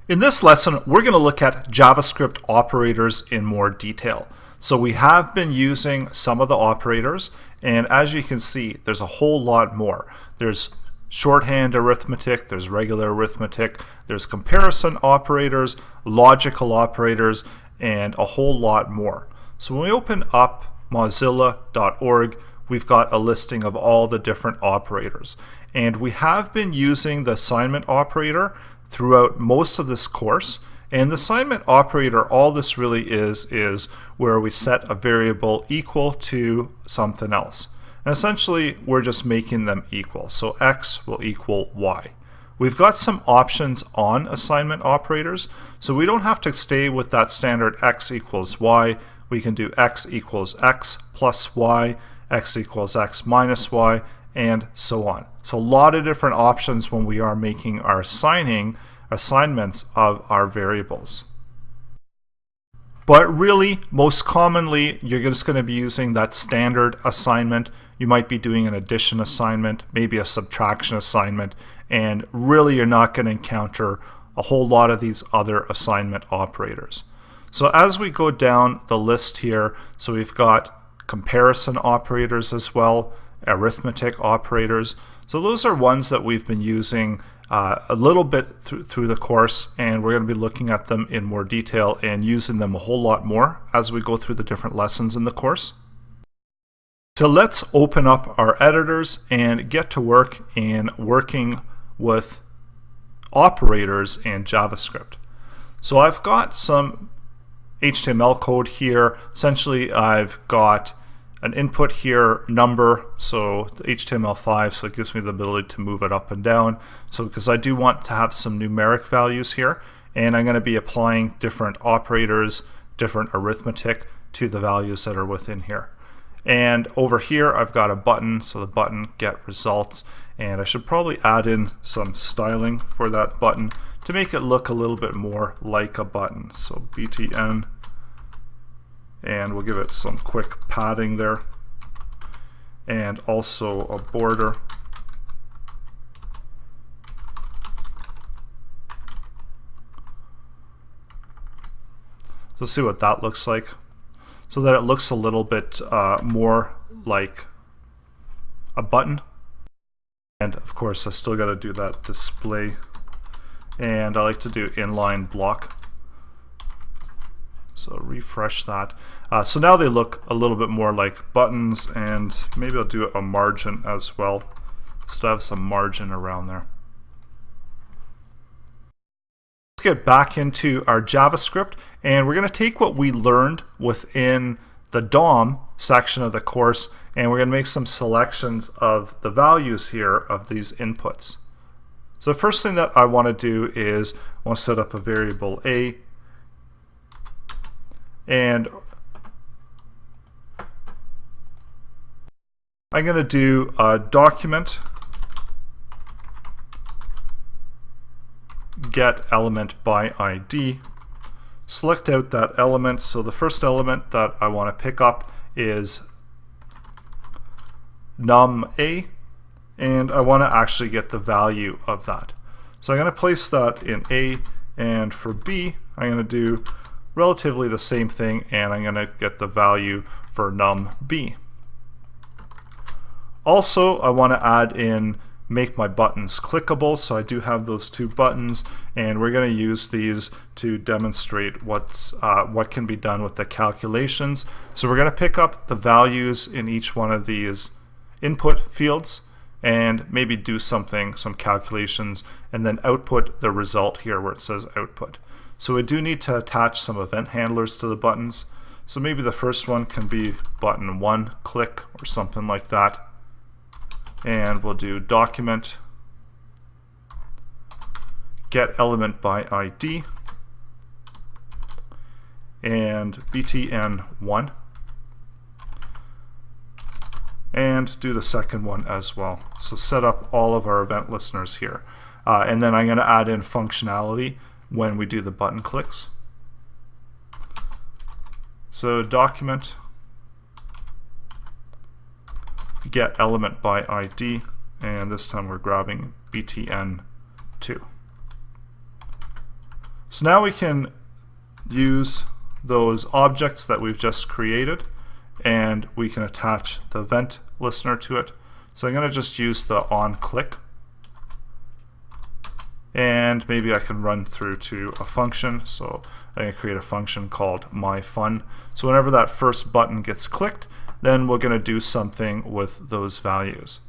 In this lesson, we're going to look at JavaScript operators in more detail. So we have been using some of the operators, and as you can see, there's a whole lot more. There's shorthand arithmetic, there's regular arithmetic, there's comparison operators, logical operators, and a whole lot more. So when we open up mozilla.org, we've got a listing of all the different operators. And we have been using the assignment operator throughout most of this course. And the assignment operator, all this really is where we set a variable equal to something else. And essentially, we're just making them equal. So x will equal y. We've got some options on assignment operators, so we don't have to stay with that standard x equals y. We can do x equals x plus y, x equals x minus y, and so on. So a lot of different options when we are making our assignments of our variables. But really, most commonly, you're just going to be using that standard assignment. You might be doing an addition assignment, maybe a subtraction assignment, and really you're not going to encounter a whole lot of these other assignment operators. So as we go down the list here, so we've got comparison operators as well, arithmetic operators. So those are ones that we've been using a little bit through the course, and we're going to be looking at them in more detail and using them a whole lot more as we go through the different lessons in the course. So let's open up our editors and get to work in working with operators in JavaScript. So I've got some HTML code here. Essentially, I've got an input here, number, so the HTML5, so it gives me the ability to move it up and down. So because I do want to have some numeric values here, and I'm going to be applying different operators, different arithmetic to the values that are within here. And over here I've got a button, so the button get results, and I should probably add in some styling for that button to make it look a little bit more like a button. So btn, and we'll give it some quick padding there, and also a border. Let's see what that looks like, so that it looks a little bit more like a button. And of course I still got to do that display, and I like to do inline block. So refresh that. So now they look a little bit more like buttons, and maybe I'll do a margin as well, so to have some margin around there. Let's get back into our JavaScript, and we're going to take what we learned within the DOM section of the course, and we're going to make some selections of the values here of these inputs. So the first thing that I want to do is I want to set up a variable a, and I'm going to do a document get element by ID. Select out that element. So the first element that I want to pick up is num a, and I want to actually get the value of that. So I'm going to place that in A, and for B I'm going to do relatively the same thing, and I'm going to get the value for num b. Also, I want to add in make my buttons clickable, so I do have those two buttons, and we're going to use these to demonstrate what can be done with the calculations. So we're going to pick up the values in each one of these input fields and maybe do some calculations, and then output the result here where it says output. So we do need to attach some event handlers to the buttons. So maybe the first one can be button 1 click or something like that. And we'll do document get element by ID and btn1, and do the second one as well. So set up all of our event listeners here. And then I'm going to add in functionality when we do the button clicks. So document get element by ID, and this time we're grabbing btn2. So now we can use those objects that we've just created, and we can attach the event listener to it. So I'm going to just use the onClick, and maybe I can run through to a function. So I'm going to create a function called myFun. So whenever that first button gets clicked, then we're going to do something with those values.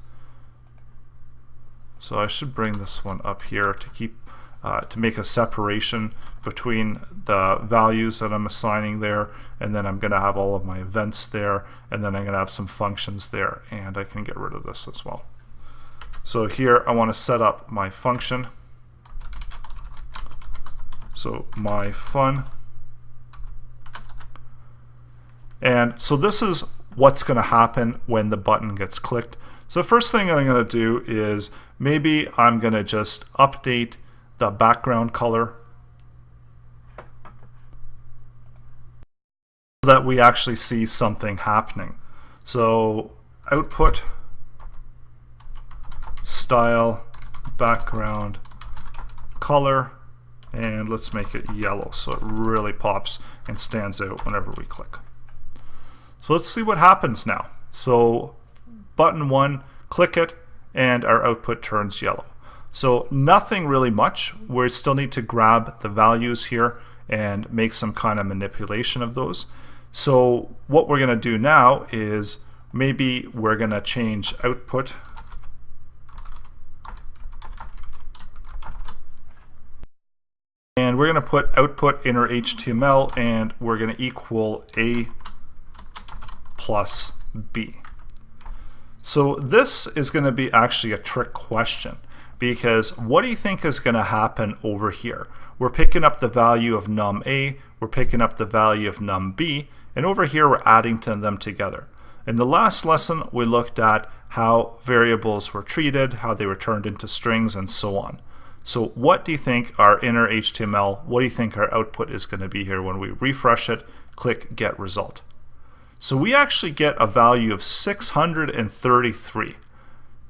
So I should bring this one up here to keep to make a separation between the values that I'm assigning there, and then I'm going to have all of my events there, and then I'm going to have some functions there, and I can get rid of this as well. So here I want to set up my function. So myFun. And so this is what's going to happen when the button gets clicked. So the first thing I'm going to do is maybe I'm going to just update the background color so that we actually see something happening. So output style background color, and let's make it yellow so it really pops and stands out whenever we click. So let's see what happens now. So button 1, click it, and our output turns yellow. So nothing really much. We still need to grab the values here and make some kind of manipulation of those. So what we're going to do now is maybe we're going to change output and we're going to put output inner HTML, and we're going to equal A plus B. So this is going to be actually a trick question, because what do you think is going to happen over here? We're picking up the value of num A, we're picking up the value of num B, and over here we're adding them together. In the last lesson we looked at how variables were treated, how they were turned into strings, and so on. So what do you think our inner HTML, what do you think our output is going to be here when we refresh it, click get result? So we actually get a value of 633.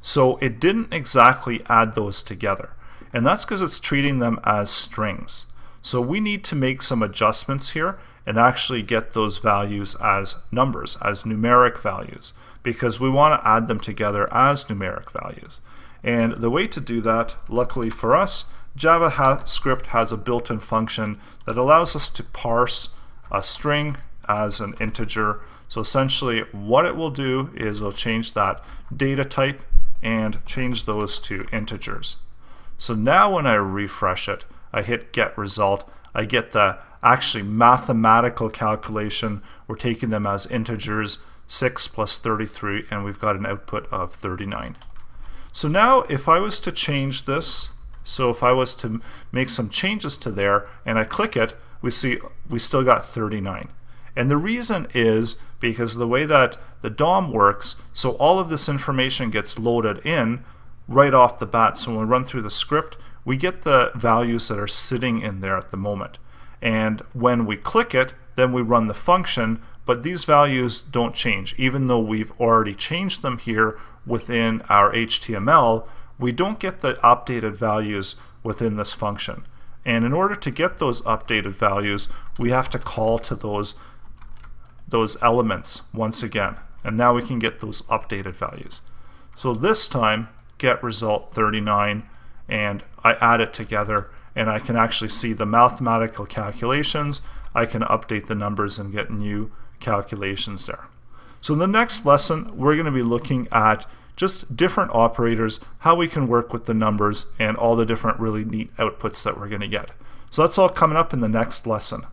So it didn't exactly add those together, and that's because it's treating them as strings. So we need to make some adjustments here and actually get those values as numbers, as numeric values, because we want to add them together as numeric values. And the way to do that, luckily for us, JavaScript has a built-in function that allows us to parse a string as an integer. So essentially what it will do is it'll change that data type and change those to integers. So now when I refresh it, I hit get result, I get the actually mathematical calculation. We're taking them as integers, 6 plus 33, and we've got an output of 39. So now if I was to change this, so if I was to make some changes to there and I click it, we see we still got 39. And the reason is because the way that the DOM works, so all of this information gets loaded in right off the bat. So when we run through the script, we get the values that are sitting in there at the moment. And when we click it, then we run the function, but these values don't change. Even though we've already changed them here within our HTML, we don't get the updated values within this function. And in order to get those updated values, we have to call to those elements once again, and now we can get those updated values. So this time get result 39, and I add it together, and I can actually see the mathematical calculations. I can update the numbers and get new calculations there. So in the next lesson we're going to be looking at just different operators, how we can work with the numbers, and all the different really neat outputs that we're going to get. So that's all coming up in the next lesson.